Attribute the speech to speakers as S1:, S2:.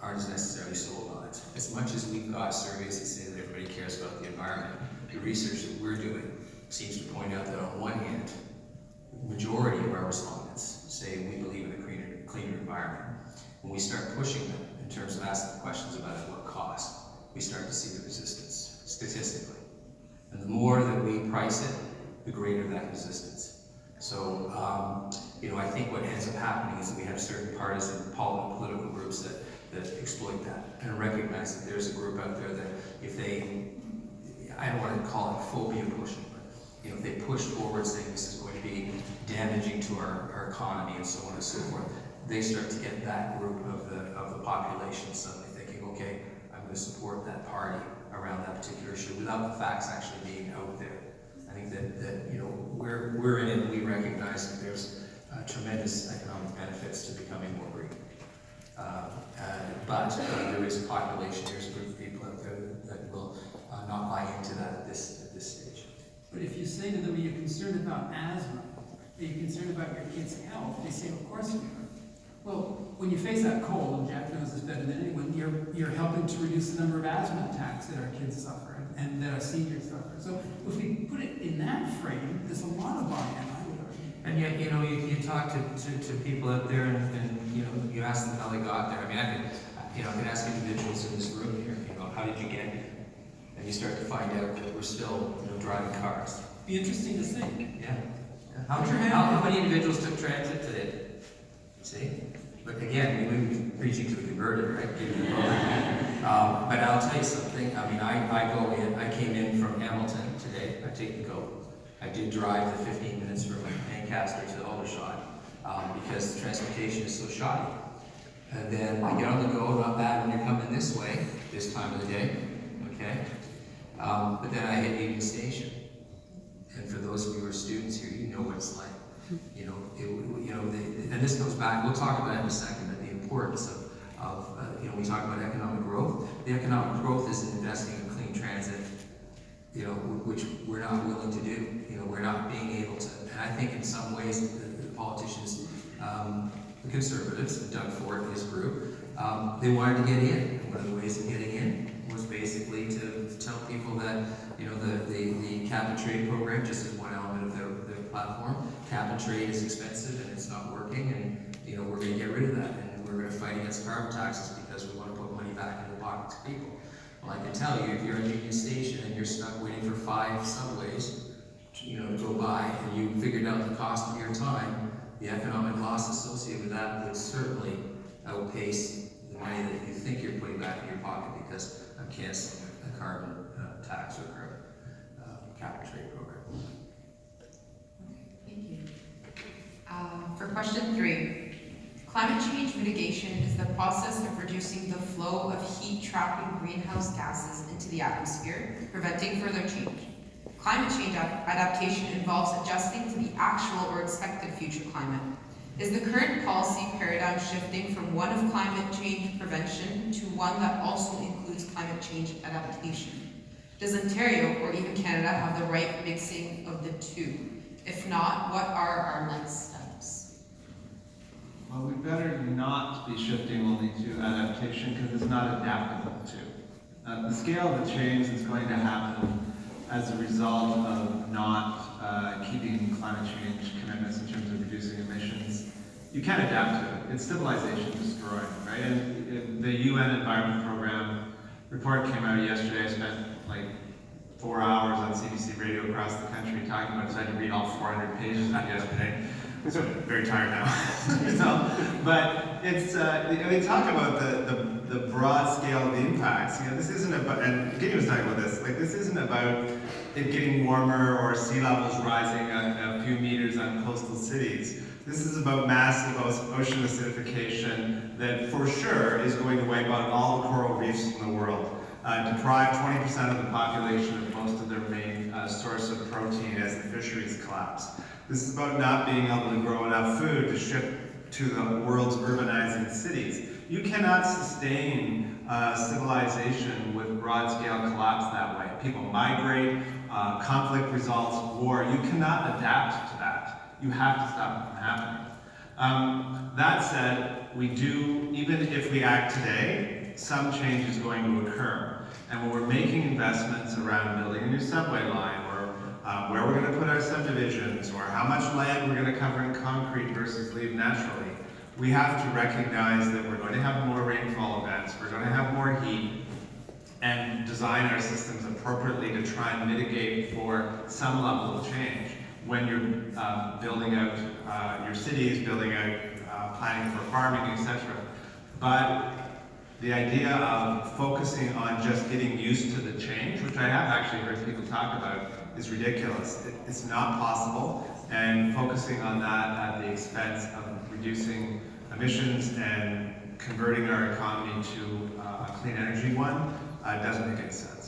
S1: aren't as necessarily sold on it. As much as we've got surveys that say that everybody cares about the environment, the research that we're doing seems to point out that on one hand, the majority of our respondents say we believe in a cleaner environment. When we start pushing them in terms of asking questions about at what cost, we start to see the resistance statistically. And the more that we price it, the greater that resistance. So, I think what ends up happening is that we have certain partisan political groups that exploit that and recognize that there's a group out there that if they, I don't want to call it phobia pushing, but if they push forward saying this is going to be damaging to our economy and so on and so forth, they start to get that group of the population suddenly thinking, okay, I'm going to support that party around that particular issue without the facts actually being out there. I think that we're in it, we recognize that there's tremendous economic benefits to becoming more green. But there is a population, there's a group of people out there that will not buy into that at this stage.
S2: But if you say to them, are you concerned about asthma? Are you concerned about your kid's health? They say, of course we are. Well, when you face that cold, and Jack knows this better than anyone, you're helping to reduce the number of asthma attacks that our kids suffer and that our seniors suffer. So if we put it in that frame, there's a lot of buy-in, I would argue.
S1: And yet, you talk to people out there and you ask them how they got there. I mean, I could ask individuals in this room here, how did you get here? And you start to find out that we're still, driving cars.
S2: Be interesting to see.
S1: Yeah. How many individuals took transit today? See? But again, we would be preaching to the converted, right? But I'll tell you something. I mean, I came in from Hamilton today. I take the GO. I did drive the 15 minutes from Lancaster to Aldershot because the transportation is so shoddy. And then I get on the GO, not bad when you're coming this way, this time of the day, okay? But then I hit Union Station. And for those of you who are students here, you know what it's like. And this goes back, we'll talk about it in a second, but the importance of we talk about economic growth. The economic growth is investing in clean transit, which we're not willing to do. We're not being able to, and I think in some ways the politicians, the Conservatives, Doug Ford and his group, they wanted to get in. And one of the ways of getting in was basically to tell people that, the cap and trade program, just as one element of their platform, cap and trade is expensive and it's not working, and we're going to get rid of that, and we're going to fight against carbon taxes because we want to put money back into the pockets of people. Well, I can tell you, if you're in Union Station and you're stuck waiting for 5 subways, to go by, and you figured out the cost of your time, the economic loss associated with that would certainly outpace the money that you think you're putting back in your pocket because of canceling a carbon tax or carbon cap and trade program.
S3: Thank you. For question 3, climate change mitigation is the process of reducing the flow of heat-trapping greenhouse gases into the atmosphere, preventing further change. Climate change adaptation involves adjusting to the actual or expected future climate. Is the current policy paradigm shifting from one of climate change prevention to one that also includes climate change adaptation? Does Ontario or even Canada have the right mixing of the two? If not, what are our next steps?
S4: Well, we better not be shifting only to adaptation because it's not adaptable to. The scale of the change that's going to happen as a result of not keeping climate change commitments in terms of reducing emissions, you can't adapt to it. It's civilization destroyed, right? And the UN Environment Program report came out yesterday. I spent like 4 hours on CBC radio across the country talking about it, so I had to read all 400 pages of that yesterday. So I'm very tired now. But it's, they talk about the broad scale of the impacts. This isn't about, and Gideon was talking about this, this isn't about it getting warmer or sea levels rising a few meters on coastal cities. This is about massive ocean acidification that for sure is going to wipe out all the coral reefs in the world. Deprive 20% of the population of most of their main source of protein as the fisheries collapse. This is about not being able to grow enough food to ship to the world's urbanizing cities. You cannot sustain civilization with broad-scale collapse that way. People migrate, conflict results, war. You cannot adapt to that. You have to stop it from happening. That said, we do, even if we act today, some change is going to occur. And when we're making investments around building a new subway line, or where we're going to put our subdivisions, or how much land we're going to cover in concrete versus leave naturally, we have to recognize that we're going to have more rainfall events, we're going to have more heat, and design our systems appropriately to try and mitigate for some level of change when you're building out your cities, building out planning for farming, etc. But the idea of focusing on just getting used to the change, which I have actually heard people talk about, is ridiculous. It's not possible, and focusing on that at the expense of reducing emissions and converting our economy to a clean energy one doesn't make any sense.